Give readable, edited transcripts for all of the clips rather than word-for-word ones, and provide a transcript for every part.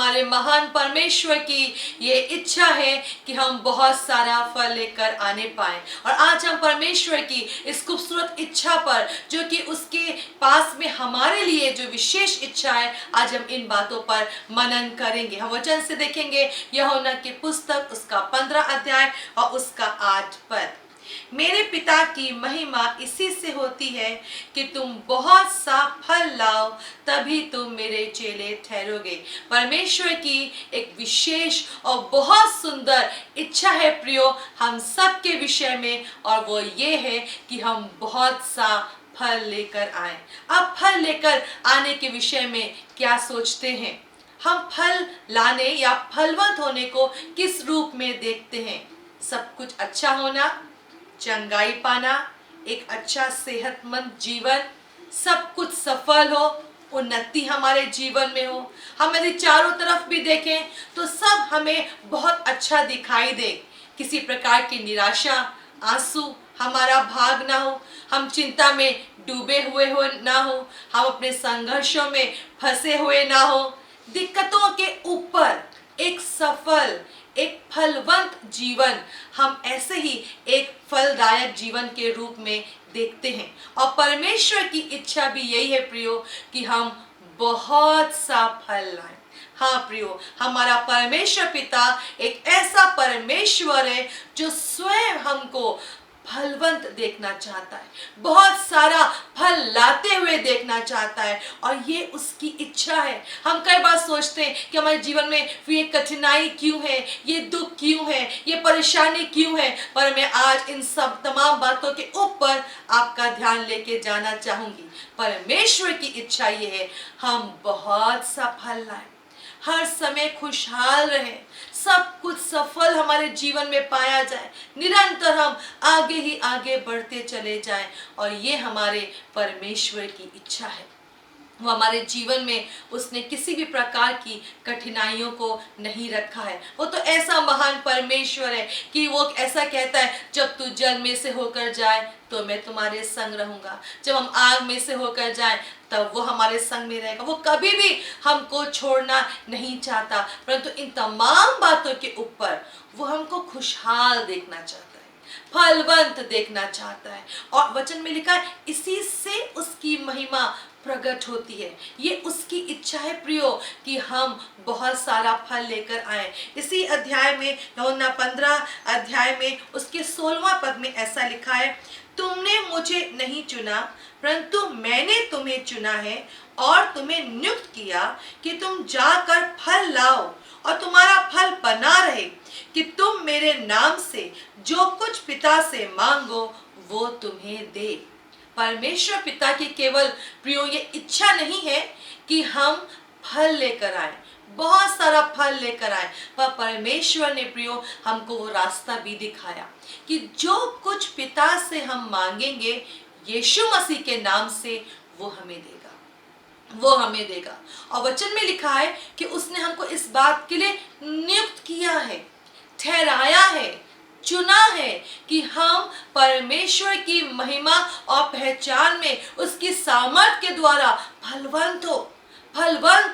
हमारे महान परमेश्वर की ये इच्छा है कि हम बहुत सारा फल लेकर आने पाए। और आज हम परमेश्वर की इस खूबसूरत इच्छा पर, जो कि उसके पास में हमारे लिए जो विशेष इच्छा है, आज हम इन बातों पर मनन करेंगे। हम वचन से देखेंगे यूहन्ना की पुस्तक उसका 15 अध्याय और उसका 8 पद। मेरे पिता की महिमा इसी से होती है कि तुम बहुत सा फल लाओ, तभी तुम मेरे चेले ठहरोगे। परमेश्वर की एक विशेष और बहुत सुंदर इच्छा है प्रियो हम सब के विषय में, और वो ये है कि हम बहुत सा फल लेकर आए। अब फल लेकर आने के विषय में क्या सोचते हैं? हम फल लाने या फलवंत होने को किस रूप में देखते हैं? सब कुछ अच्छा होना, चंगाई पाना, एक अच्छा सेहतमंद जीवन, सब कुछ सफल हो, उन्नति हमारे जीवन में हो। हम यदि चारों तरफ भी देखें तो सब हमें बहुत अच्छा दिखाई दे। किसी प्रकार की निराशा, आंसू हमारा भाग ना हो, हम चिंता में डूबे हुए हो ना हो, हम अपने संघर्षों में फंसे हुए ना हो। दिक्कतों के ऊपर एक सफल, एक फलवंत जीवन हम ऐसे ही एक फलदायक जीवन के रूप में देखते हैं। और परमेश्वर की इच्छा भी यही है प्रियो कि हम बहुत सा फल लाएं। हाँ प्रियो, हमारा परमेश्वर पिता एक ऐसा परमेश्वर है जो स्वयं हमको फलवंत देखना चाहता है, बहुत सारा फल लाते हुए देखना चाहता है, और ये उसकी इच्छा है। हम कई बार सोचते हैं कि हमारे जीवन में ये कठिनाई क्यों है, ये दुख क्यों है, ये परेशानी क्यों है, पर मैं आज इन सब तमाम बातों के ऊपर आपका ध्यान लेके जाना चाहूंगी। परमेश्वर की इच्छा ये है हम बहुत सा फल लाएं, हर समय खुशहाल रहे, सब कुछ सफल हमारे जीवन में पाया जाए, निरंतर हम आगे ही आगे बढ़ते चले जाएं, और ये हमारे परमेश्वर की इच्छा है। वो हमारे जीवन में उसने किसी भी प्रकार की कठिनाइयों को नहीं रखा है। वो तो ऐसा महान परमेश्वर है कि वो ऐसा कहता है, जब तू जल में से होकर जाए तो मैं तुम्हारे संग रहूंगा, जब हम आग में से होकर जाए तब वो हमारे संग में रहेगा। वो कभी भी हमको छोड़ना नहीं चाहता, परंतु इन तमाम बातों के ऊपर वो हमको खुशहाल देखना चाहता है, फलवंत देखना चाहता है। और वचन में लिखा है इसी से उसकी महिमा प्रकट होती है। ये उसकी इच्छा है प्रियो कि हम बहुत सारा फल लेकर आए। इसी अध्याय में, यूहन्ना 15 अध्याय में उसके 16वां पद में ऐसा लिखा है, तुमने मुझे नहीं चुना परंतु मैंने तुम्हें चुना है और तुम्हें नियुक्त किया कि तुम जाकर फल लाओ और तुम्हारा फल बना रहे, कि तुम मेरे नाम से जो कुछ पिता से मांगो वो तुम्हें दे। परमेश्वर पिता की केवल प्रियो ये इच्छा नहीं है कि हम फल लेकर आए, बहुत सारा फल लेकर आए, पर परमेश्वर ने प्रियो हमको वो रास्ता भी दिखाया कि जो कुछ पिता से हम मांगेंगे यीशु मसीह के नाम से वो हमें देगा, वो हमें देगा। और वचन में लिखा है कि उसने हमको इस बात के लिए नियुक्त किया है, ठहराया है, चुना है कि हम परमेश्वर की महिमा और पहचान में उसकी सामर्थ के द्वारा फलवंत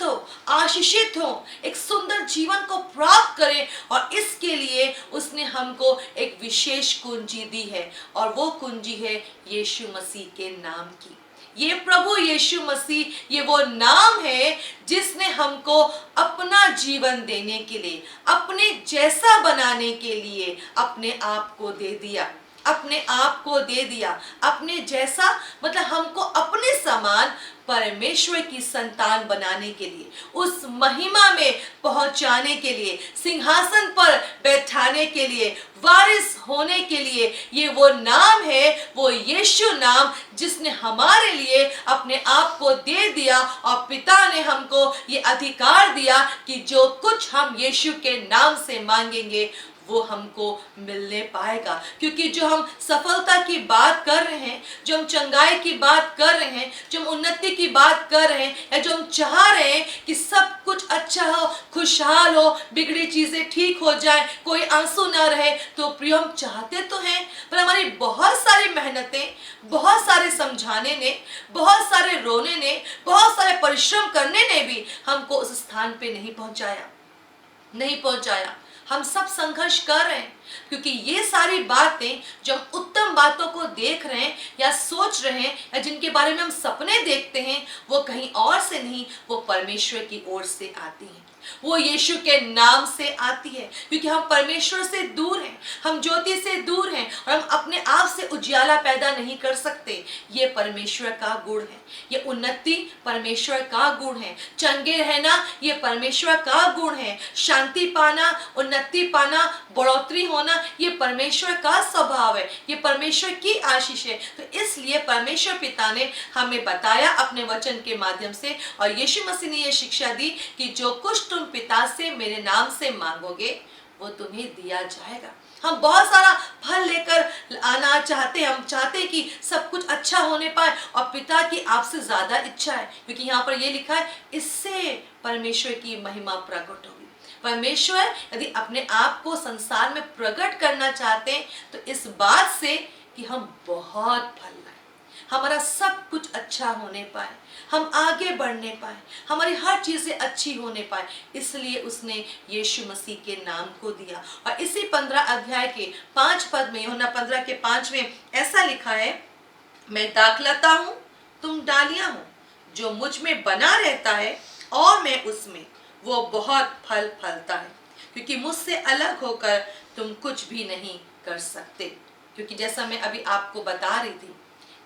हो, आशीषित हो, एक सुंदर जीवन को प्राप्त करें। और इसके लिए उसने हमको एक विशेष कुंजी दी है, और वो कुंजी है यीशु मसीह के नाम की। ये प्रभु यीशु मसीह, ये वो नाम है जिसने हमको अपना जीवन देने के लिए, अपने जैसा बनाने के लिए अपने आप को दे दिया, अपने आप को दे दिया। अपने जैसा मतलब हमको अपने समान परमेश्वर की संतान बनाने के लिए, उस महिमा में पहुंचाने के लिए, सिंहासन पर बैठाने के लिए, वारिस होने के लिए, ये वो नाम है, वो यीशु नाम जिसने हमारे लिए अपने आप को दे दिया। और पिता ने हमको ये अधिकार दिया कि जो कुछ हम यीशु के नाम से मांगेंगे वो हमको मिलने पाएगा। क्योंकि जो हम सफलता की बात कर रहे हैं, जो हम चंगाई की बात कर रहे हैं, जो हम उन्नति की बात कर रहे हैं, या जो हम चाह रहे हैं कि सब कुछ अच्छा हो, खुशहाल हो, बिगड़ी चीजें ठीक हो जाए, कोई आंसू ना रहे, तो प्रिय हम चाहते तो हैं, पर हमारी बहुत सारी मेहनतें, बहुत सारे समझाने ने, बहुत सारे रोने ने, बहुत सारे परिश्रम करने ने भी हमको उस स्थान पे नहीं पहुंचाया। हम सब संघर्ष कर रहे हैं, क्योंकि ये सारी बातें जो हम उत्तम बातों को देख रहे हैं या सोच रहे हैं या जिनके बारे में हम सपने देखते हैं, वो कहीं और से नहीं, वो परमेश्वर की ओर से आती हैं, वो यीशु के नाम से आती है। क्योंकि हम परमेश्वर से दूर हैं, हम ज्योति से दूर हैं और हम अपने आप से उजियाला पैदा नहीं कर सकते। ये परमेश्वर का गुण है, ये उन्नति परमेश्वर का गुण है, चंगे रहना ये परमेश्वर का गुण है, शांति पाना, उन्नति पाना, बढ़ोतरी होना ये परमेश्वर का स्वभाव है, ये परमेश्वर की आशीष है। तो इसलिए परमेश्वर पिता ने हमें बताया अपने वचन के माध्यम से, और यीशु मसीह ने ये शिक्षा दी कि जो कुछ तुम पिता से मेरे नाम से मांगोगे वो तुम्हें दिया जाएगा। हम बहुत सारा फल लेकर आना चाहते हैं, हम चाहते हैं कि सब कुछ अच्छा होने पाए, और पिता की आपसे ज्यादा इच्छा है, क्योंकि यहाँ पर ये लिखा है इससे परमेश्वर की महिमा प्रकट होगी। परमेश्वर यदि अपने आप को संसार में प्रकट करना चाहते हैं तो इस बात से कि हम बहुत फल लाएं, हमारा सब कुछ अच्छा होने पाए, हम आगे बढ़ने पाए, हमारी हर चीजें अच्छी होने पाए, इसलिए उसने यीशु मसीह के नाम को दिया। और इसी 15 अध्याय के 5 पद में, यूहन्ना 15 के 5 में ऐसा लिखा है, मैं दाखलता हूँ, तुम डालियां हो, जो मुझ में बना रहता है और मैं उसमें, वो बहुत फल फलता है, क्योंकि मुझसे अलग होकर तुम कुछ भी नहीं कर सकते। क्योंकि जैसा मैं अभी आपको बता रही थी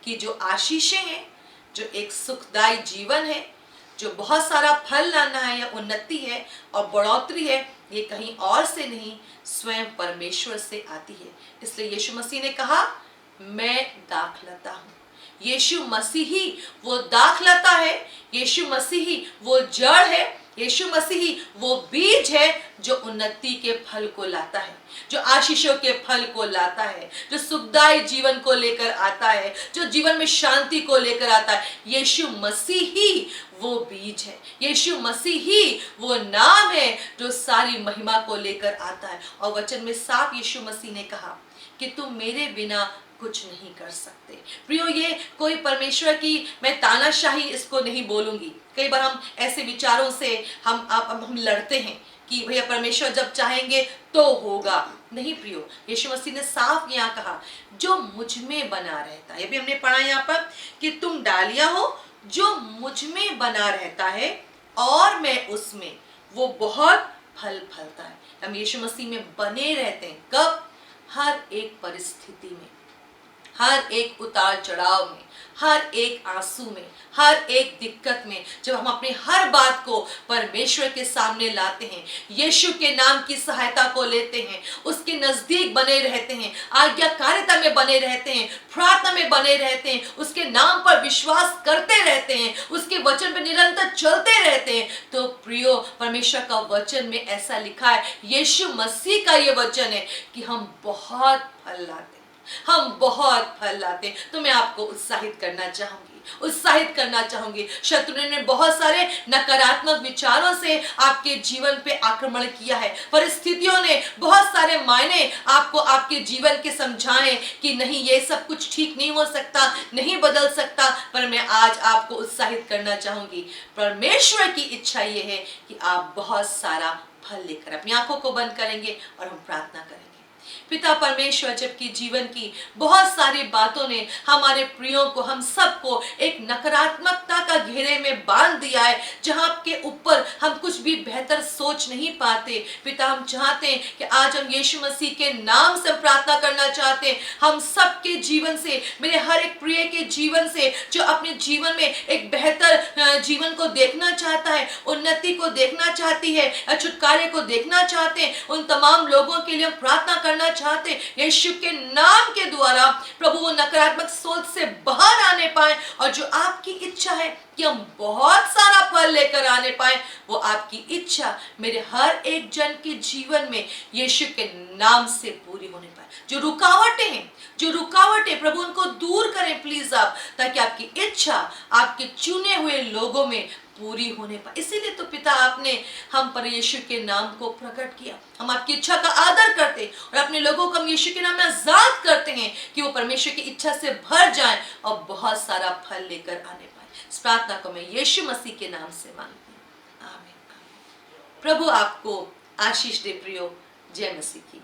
कि जो आशीषें हैं, जो एक सुखदायी जीवन है, जो बहुत सारा फल लाना है या उन्नति है और बढ़ोतरी है, ये कहीं और से नहीं, स्वयं परमेश्वर से आती है। इसलिए यीशु मसीह ने कहा मैं दाखलता हूँ। यीशु मसीह ही वो दाखलता है, यीशु मसीह ही वो जड़ है, यीशु मसीह ही वो बीज है जो उन्नति के फल को लाता है, जो आशीषों के फल को लाता है, जो सुखदायी जीवन को लेकर आता है, जो जीवन में शांति को लेकर आता है। यीशु मसीह ही वो बीज है, यीशु मसीह ही वो नाम है जो सारी महिमा को लेकर आता है। और वचन में साफ यीशु मसीह ने कहा कि तुम मेरे बिना कुछ नहीं कर सकते। प्रियो, ये कोई परमेश्वर की मैं तानाशाही इसको नहीं बोलूंगी। कई बार हम ऐसे विचारों से हम लड़ते हैं कि भैया परमेश्वर जब चाहेंगे तो होगा। नहीं प्रियो, यीशु मसीह ने साफ यहाँ कहा जो मुझ में बना रहता है। ये भी हमने पढ़ा यहाँ पर कि तुम डालियां हो, जो मुझ में बना रहता है और मैं उसमें, वो बहुत फल फलता है। हम यीशु मसीह में बने रहते हैं। कब? हर एक परिस्थिति में, हर एक उतार चढ़ाव में, हर एक आंसू में, हर एक दिक्कत में, जब हम अपनी हर बात को परमेश्वर के सामने लाते हैं, यीशु के नाम की सहायता को लेते हैं, उसके नजदीक बने रहते हैं, आज्ञाकारिता में बने रहते हैं, प्रार्थना में बने रहते हैं, उसके नाम पर विश्वास करते रहते हैं, उसके वचन पर निरंतर चलते रहते हैं, तो प्रियो, परमेश्वर का वचन में ऐसा लिखा है, यीशु मसीह का ये वचन है कि हम बहुत फल लाते हैं, हम बहुत फल लाते हैं। तो मैं आपको उत्साहित करना चाहूंगी। शत्रु ने बहुत सारे नकारात्मक विचारों से आपके जीवन पे आक्रमण किया है, परिस्थितियों ने बहुत सारे मायने आपको आपके जीवन के समझाए कि नहीं, ये सब कुछ ठीक नहीं हो सकता, नहीं बदल सकता। पर मैं आज आपको उत्साहित करना चाहूंगी, परमेश्वर की इच्छा ये है कि आप बहुत सारा फल लेकर, अपनी आंखों को बंद करेंगे और हम प्रार्थना करेंगे। पिता परमेश्वर, जबकि जीवन की बहुत सारी बातों ने हमारे प्रियों को, हम सबको एक नकारात्मकता का घेरे में बांध दिया है, जहां के ऊपर हम कुछ भी बेहतर सोच नहीं पाते। पिता, हम चाहते हैं कि आज हम यीशु मसीह के नाम से प्रार्थना करना चाहते हैं, हम सबके जीवन से, मेरे हर एक प्रिय के जीवन से, जो अपने जीवन में एक बेहतर जीवन को देखना चाहता है, उन्नति को देखना चाहती है, छुटकारे को देखना चाहते हैं, उन तमाम लोगों के लिए हम प्रार्थना करना चाहते हैं। यीशु के नाम के द्वारा प्रभु वो नकारात्मक सोच से बाहर आने पाए, और जो आपकी इच्छा है कि हम बहुत सारा फल लेकर आने पाए, वो आपकी इच्छा मेरे हर एक जन के जीवन में यीशु के नाम से पूरी होने पाए। जो रुकावटें प्रभु उनको दूर करें प्लीज आप, ताकि आपकी इच्छा आपके चुने हुए लोगों में पूरी होने पाए। इसीलिए तो पिता आपने हम पर यीशु के नाम को प्रकट किया। हम आपकी इच्छा का आदर करते हैं और अपने लोगों को हम यीशु के नाम में आजाद करते हैं कि वो परमेश्वर की इच्छा से भर जाएं और बहुत सारा फल लेकर आने पाए। इस प्रार्थना को मैं यीशु मसीह के नाम से मांगती हूँ, आमीन। प्रभु आपको आशीष दे प्रियो। जय मसीह की।